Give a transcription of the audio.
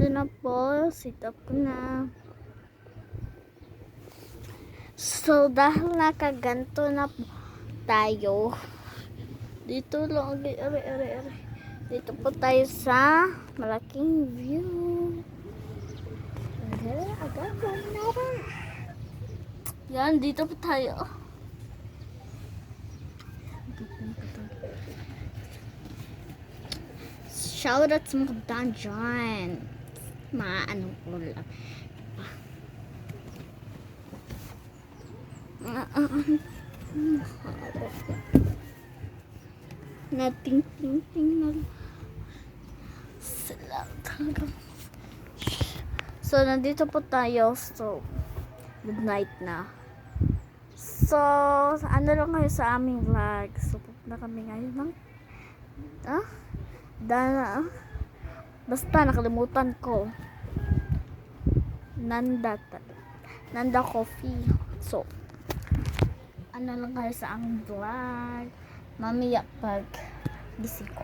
Ito na po, sit up ko na. So, dahil nakaganto na po tayo, dito lang, dito po tayo sa malaking view. Yan, dito po tayo. Shoutout sa mga dungeon. Mga anong ulam. Nating ting na. Sila talaga. So, nandito po tayo. So, good night na. So, ano lang kayo sa aming vlog. So, pupunta kami ngayon ng basta nakalimutan ko. Nanda Coffee. So, ano lang kayo sa aming vlog. Mamaya pag gising ko.